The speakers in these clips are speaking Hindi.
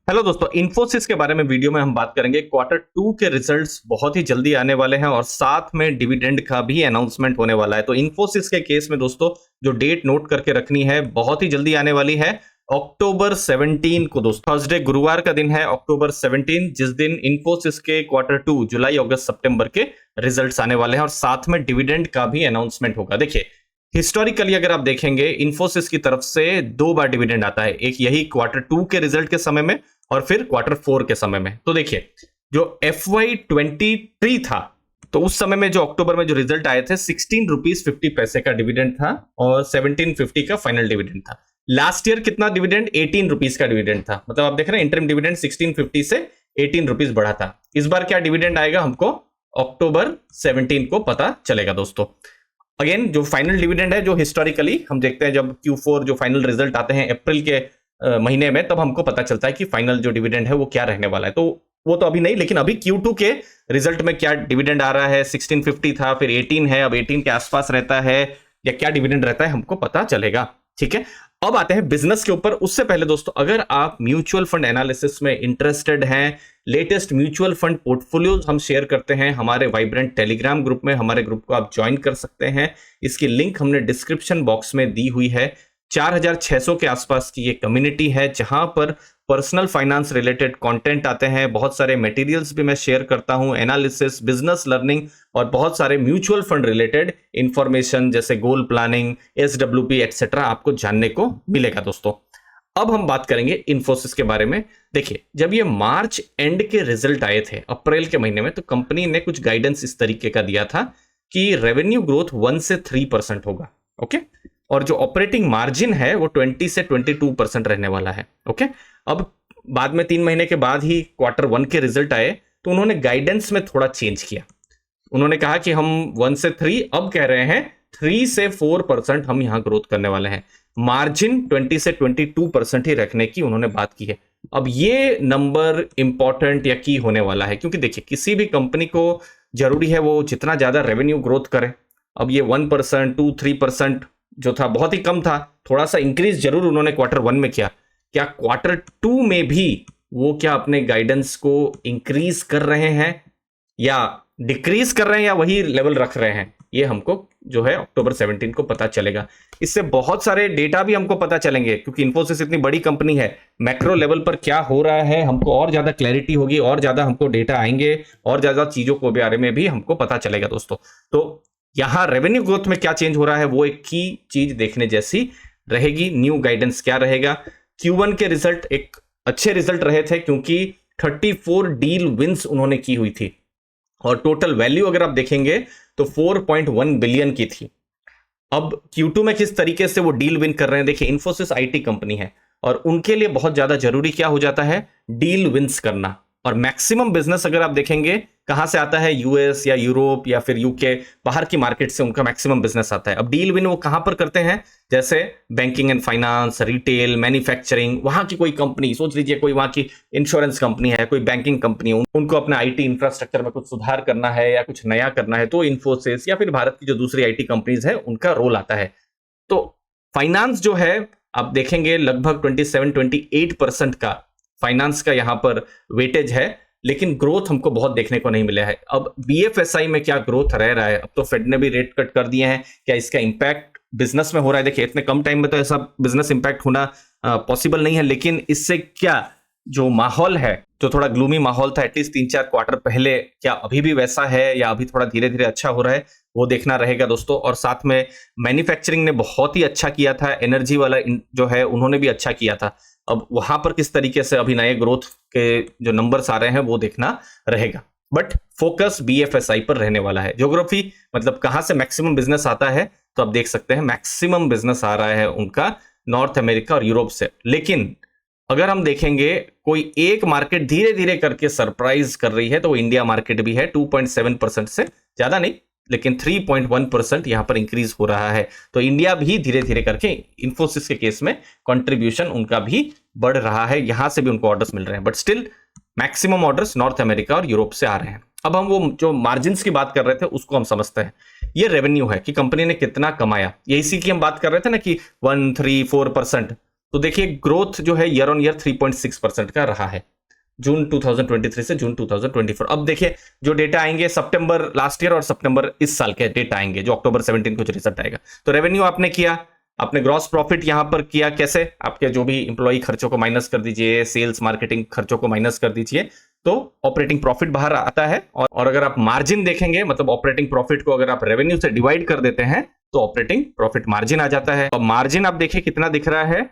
हेलो दोस्तों, इन्फोसिस के बारे में वीडियो में हम बात करेंगे। क्वार्टर टू के रिजल्ट्स बहुत ही जल्दी आने वाले हैं और साथ में डिविडेंड का भी अनाउंसमेंट होने वाला है। तो इन्फोसिस के केस में दोस्तों जो डेट नोट करके रखनी है, बहुत ही जल्दी आने वाली है। अक्टूबर 17 को दोस्तों, थर्सडे गुरुवार का दिन है, अक्टूबर 17, जिस दिन इन्फोसिस के क्वार्टर टू जुलाई अगस्त सितंबर के रिजल्ट्स आने वाले हैं और साथ में डिविडेंड का भी अनाउंसमेंट होगा। देखिए, हिस्टोरिकली अगर आप देखेंगे, इन्फोसिस की तरफ से 2 बार डिविडेंड आता है, एक यही क्वार्टर टू के रिजल्ट के समय में और फिर क्वार्टर फोर के समय में। तो देखिए, जो FY23 था, तो उस समय में जो अक्टूबर में जो रिजल्ट आए थे, 16 रुपीज 50 पैसे का डिविडेंड था और 1750 का फाइनल डिविडेंड था। लास्ट ईयर कितना डिविडेंड? 18 रुपीज का डिविडेंड था। मतलब आप देख रहे हैं, इंटरिम डिविडेंड 1650 से 18 रुपीज बढ़ा था। इस बार क्या डिविडेंड आएगा, हमको अक्टूबर 17 को पता चलेगा दोस्तों। अगेन, जो फाइनल डिविडेंड है, जो हिस्टोरिकली हम देखते हैं, जब Q4 जो फाइनल रिजल्ट आते हैं अप्रैल के महीने में, तब हमको पता चलता है कि फाइनल जो डिविडेंड है वो क्या रहने वाला है। तो वो तो अभी नहीं, लेकिन अभी Q2 के रिजल्ट में क्या डिविडेंड आ रहा है, 1650 था, फिर 18 है, अब 18 के आसपास रहता है या क्या डिविडेंड रहता है, हमको पता चलेगा। ठीक है, अब आते हैं बिजनेस के ऊपर। उससे पहले दोस्तों, अगर आप म्यूचुअल फंड एनालिसिस में इंटरेस्टेड हैं, लेटेस्ट म्यूचुअल फंड पोर्टफोलियो हम शेयर करते हैं हमारे वाइब्रेंट टेलीग्राम ग्रुप में, हमारे ग्रुप को आप ज्वाइन कर सकते हैं। इसकी लिंक हमने डिस्क्रिप्शन बॉक्स में दी हुई है। 4600 के आसपास की ये कम्युनिटी है, जहां पर पर्सनल फाइनेंस रिलेटेड कंटेंट आते हैं। बहुत सारे मटेरियल्स भी मैं शेयर करता हूं, एनालिसिस, बिजनेस लर्निंग और बहुत सारे म्यूचुअल फंड रिलेटेड इंफॉर्मेशन जैसे गोल प्लानिंग, SWP एक्सेट्रा आपको जानने को मिलेगा दोस्तों। अब हम बात करेंगे इन्फोसिस के बारे में। देखिए, जब ये मार्च एंड के रिजल्ट आए थे अप्रैल के महीने में, तो कंपनी ने कुछ गाइडेंस इस तरीके का दिया था कि रेवेन्यू ग्रोथ 1 से 3% होगा। ओके, और जो ऑपरेटिंग मार्जिन है वो 20 से 22% रहने वाला है। ओके, अब बाद में 3 महीने के बाद ही क्वार्टर 1 के रिजल्ट आए, तो उन्होंने गाइडेंस में थोड़ा चेंज किया। उन्होंने कहा कि हम 1 से 3 अब कह रहे हैं 3 से 4% हम यहां ग्रोथ करने वाले हैं। मार्जिन 20 से 22% ही रखने की उन्होंने बात की है। अब ये नंबर इंपॉर्टेंट या की होने वाला है, क्योंकि देखिए, किसी भी कंपनी को जरूरी है वो जितना ज्यादा रेवेन्यू ग्रोथ करे। अब ये 1%, 2-3% जो था बहुत ही कम था, थोड़ा सा इंक्रीज जरूर उन्होंने क्वार्टर 1 में किया। क्या क्वार्टर 2 में भी वो क्या अपने गाइडेंस को इंक्रीज कर रहे हैं या डिक्रीज कर रहे हैं या वही लेवल रख रहे हैं, ये हमको जो है अक्टूबर 17 को पता चलेगा। इससे बहुत सारे डेटा भी हमको पता चलेंगे, क्योंकि इन्फोसिस इतनी बड़ी कंपनी है, मैक्रो लेवल पर क्या हो रहा है हमको और ज्यादा क्लैरिटी होगी, और ज्यादा हमको डेटा आएंगे, और ज्यादा चीजों के बारे में भी हमको पता चलेगा दोस्तों। तो यहां रेवेन्यू ग्रोथ में क्या चेंज हो रहा है, वो एक की चीज देखने जैसी रहेगी। न्यू गाइडेंस क्या रहेगा? Q1 के रिजल्ट एक अच्छे रिजल्ट रहे थे, क्योंकि 34 डील विंस उन्होंने की हुई थी और टोटल वैल्यू अगर आप देखेंगे तो 4.1 बिलियन की थी। अब Q2 में किस तरीके से वो डील विन कर रहे हैं? देखिए, इन्फोसिस IT कंपनी है और उनके लिए बहुत ज्यादा जरूरी क्या हो जाता है? डील विंस करना। और मैक्सिमम बिजनेस अगर आप देखेंगे कहां से आता है, US या यूरोप या फिर UK, बाहर की मार्केट से उनका मैक्सिमम बिजनेस आता है। अब डील विन वो कहां पर करते हैं? जैसे banking and finance, retail, manufacturing, वहां की कोई कंपनी, सोच लीजिए कोई वहां की इंश्योरेंस कंपनी है, कोई बैंकिंग कंपनी है, उनको अपना IT इंफ्रास्ट्रक्चर में कुछ सुधार करना है या कुछ नया करना है, तो इन्फोसिस या फिर भारत की जो दूसरी IT कंपनीज है उनका रोल आता है। तो फाइनेंस जो है, आप देखेंगे लगभग 27-28% का फाइनेंस का यहां पर वेटेज है, लेकिन ग्रोथ हमको बहुत देखने को नहीं मिला है। अब BFSI में क्या ग्रोथ रह रहा है? अब तो फेड ने भी रेट कट कर दिए हैं, क्या इसका इंपैक्ट बिजनेस में हो रहा है? देखिए, इतने कम टाइम में तो ऐसा बिजनेस इंपैक्ट होना पॉसिबल नहीं है, लेकिन इससे क्या जो माहौल है, जो थोड़ा ग्लूमी माहौल था एटलीस्ट 3-4 क्वार्टर पहले, क्या अभी भी वैसा है या अभी थोड़ा धीरे धीरे अच्छा हो रहा है, वो देखना रहेगा दोस्तों। और साथ में मैन्युफैक्चरिंग ने बहुत ही अच्छा किया था, एनर्जी वाला जो है उन्होंने भी अच्छा किया था। अब वहां पर किस तरीके से अभी नए ग्रोथ के जो नंबर्स आ रहे हैं वो देखना रहेगा, बट फोकस BFSI पर रहने वाला है। ज्योग्राफी मतलब कहां से मैक्सिमम बिजनेस आता है, तो आप देख सकते हैं मैक्सिमम बिजनेस आ रहा है उनका नॉर्थ अमेरिका और यूरोप से। लेकिन अगर हम देखेंगे कोई एक मार्केट धीरे धीरे करके सरप्राइज कर रही है, तो वो इंडिया मार्केट भी है। 2.7% से ज्यादा नहीं, लेकिन 3.1% यहां पर इंक्रीज हो रहा है। तो इंडिया भी धीरे धीरे करके इन्फोसिस के केस में कंट्रीब्यूशन उनका भी बढ़ रहा है, यहां से भी उनको ऑर्डर्स मिल रहे हैं, but still maximum orders north America और यूरोप से आ रहे हैं। अब हम वो जो मार्जिन की बात कर रहे थे उसको हम समझते हैं। ये रेवेन्यू है कि कंपनी ने कितना कमाया, ये इसी की हम बात कर रहे थे ना कि 1, 3, 4%। तो देखिए ग्रोथ जो है ईयर ऑन ईयर 3.6% का रहा है जून 2023 से जून 2024। अब देखिए जो डेटा आएंगे सितंबर लास्ट ईयर और सितंबर इस साल के डेटा आएंगे, जो अक्टूबर 17 को जो रिजल्ट आएगा। तो रेवेन्यू आपने किया, आपने ग्रॉस प्रॉफिट यहां पर किया, कैसे? आपके जो भी इंप्लॉई खर्चों को माइनस कर दीजिए, सेल्स मार्केटिंग खर्चों को माइनस कर दीजिए, तो ऑपरेटिंग प्रॉफिट बाहर आता है। और अगर आप मार्जिन देखेंगे, मतलब ऑपरेटिंग प्रॉफिट को अगर आप रेवेन्यू से डिवाइड कर देते हैं तो ऑपरेटिंग प्रॉफिट मार्जिन आ जाता है। और मार्जिन आप देखिए कितना दिख रहा है,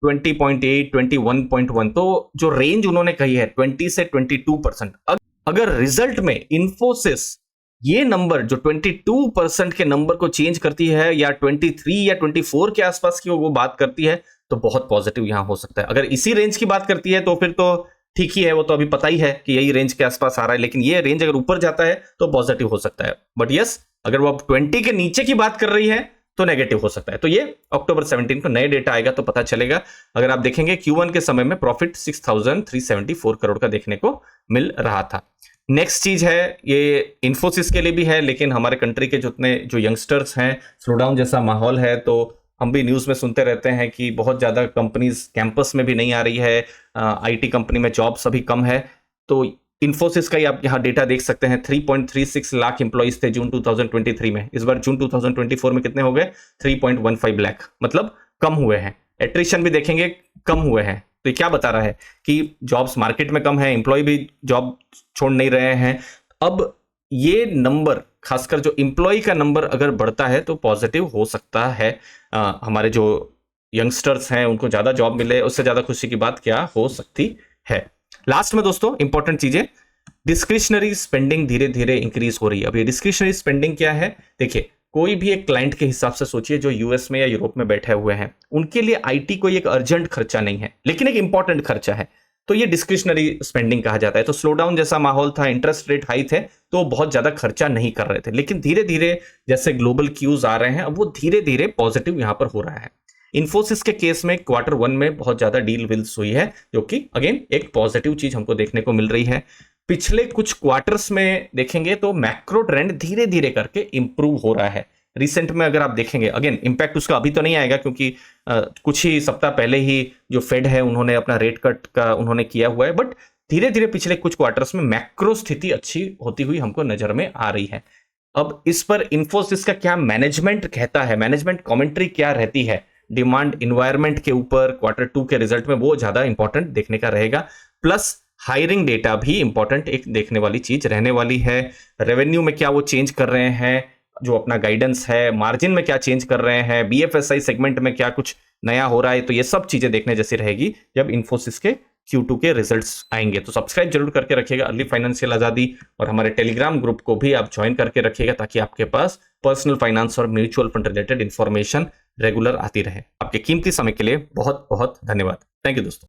20.8, 21.1। तो जो रेंज उन्होंने कही है 20 से 22%। अगर रिजल्ट में इंफोसिस ये नंबर जो 22% के नंबर को चेंज करती है, या 23 या 24 के आसपास की वो बात करती है, तो बहुत पॉजिटिव यहां हो सकता है। अगर इसी रेंज की बात करती है तो फिर तो ठीक ही है, वो तो अभी पता ही है कि यही रेंज के आसपास आ रहा है। लेकिन ये रेंज अगर ऊपर जाता है तो पॉजिटिव हो सकता है, बट यस अगर वो अब 20 के नीचे की बात कर रही है तो नेगेटिव हो सकता है। तो ये अक्टूबर 17 को नए डेटा आएगा तो पता चलेगा। अगर आप देखेंगे Q1 के समय में प्रॉफिट 6,374 करोड़ का देखने को मिल रहा था। नेक्स्ट चीज है, ये इन्फोसिस के लिए भी है, लेकिन हमारे कंट्री के जितने जो यंगस्टर्स हैं, स्लोडाउन जैसा माहौल है, तो हम भी न्यूज में सुनते रहते हैं कि बहुत ज्यादा कंपनीज कैंपस में भी नहीं आ रही है, आईटी कंपनी में जॉब्स अभी कम है। तो इन्फोसिस का ही आप यहाँ डेटा देख सकते हैं, 3.36 लाख इंप्लॉइज थे जून 2023 में। इस बार जून 2024 में कितने हो गए? 3.15 लाख, मतलब कम हुए हैं। एट्रिशन भी देखेंगे कम हुए हैं। तो ये क्या बता रहा है कि जॉब्स मार्केट में कम है, इंप्लॉय भी जॉब छोड़ नहीं रहे हैं। अब ये नंबर, खासकर जो इंप्लॉय का नंबर अगर बढ़ता है तो पॉजिटिव हो सकता है। हमारे जो यंगस्टर्स हैं उनको ज्यादा जॉब मिले, उससे ज्यादा खुशी की बात क्या हो सकती है। लास्ट में दोस्तों इंपॉर्टेंट चीजें, डिस्क्रिशनरी स्पेंडिंग धीरे धीरे इंक्रीज हो रही है। अब ये डिस्क्रिशनरी स्पेंडिंग क्या है? देखिए कोई भी एक क्लाइंट के हिसाब से सोचिए जो यूएस में या यूरोप में बैठे हुए हैं, उनके लिए आईटी कोई एक अर्जेंट खर्चा नहीं है, लेकिन एक इंपॉर्टेंट खर्चा है, तो ये डिस्क्रिशनरी स्पेंडिंग कहा जाता है। तो स्लो डाउन जैसा माहौल था, इंटरेस्ट रेट हाई थे, तो बहुत ज्यादा खर्चा नहीं कर रहे थे। लेकिन धीरे धीरे जैसे ग्लोबल क्यूज आ रहे हैं, अब वो धीरे धीरे पॉजिटिव यहां पर हो रहा है। इन्फोसिस के केस में Q1 में बहुत ज्यादा डील विल्स हुई है, जो कि अगेन एक पॉजिटिव चीज हमको देखने को मिल रही है। पिछले कुछ क्वार्टर्स में देखेंगे तो मैक्रो ट्रेंड धीरे धीरे करके इंप्रूव हो रहा है। रिसेंट में अगर आप देखेंगे, अगेन इंपैक्ट उसका अभी तो नहीं आएगा क्योंकि कुछ ही सप्ताह पहले ही जो फेड है उन्होंने अपना रेट कट का उन्होंने किया हुआ है, बट धीरे धीरे पिछले कुछ क्वार्टर्स में मैक्रो स्थिति अच्छी होती हुई हमको नजर में आ रही है। अब इस पर इन्फोसिस का क्या मैनेजमेंट कहता है, मैनेजमेंट कमेंट्री क्या रहती है डिमांड इन्वायरमेंट के ऊपर Q2 के रिजल्ट में, वो ज्यादा इंपॉर्टेंट देखने का रहेगा। प्लस हायरिंग डेटा भी इंपॉर्टेंट एक देखने वाली चीज रहने वाली है। रेवेन्यू में क्या वो चेंज कर रहे हैं, जो अपना गाइडेंस है, मार्जिन में क्या चेंज कर रहे हैं, BFSI सेगमेंट में क्या कुछ नया हो रहा है, तो ये सब चीजें देखने जैसी रहेगी जब इन्फोसिस के Q2 के रिजल्ट्स आएंगे। तो सब्सक्राइब जरूर करके रखिएगा अर्ली फाइनेंशियल आजादी, और हमारे टेलीग्राम ग्रुप को भी आप ज्वाइन करके रखिएगा ताकि आपके पास पर्सनल फाइनेंस और mutual fund related information regular आती रहे। आपके कीमती समय के लिए बहुत बहुत धन्यवाद। थैंक यू दोस्तों।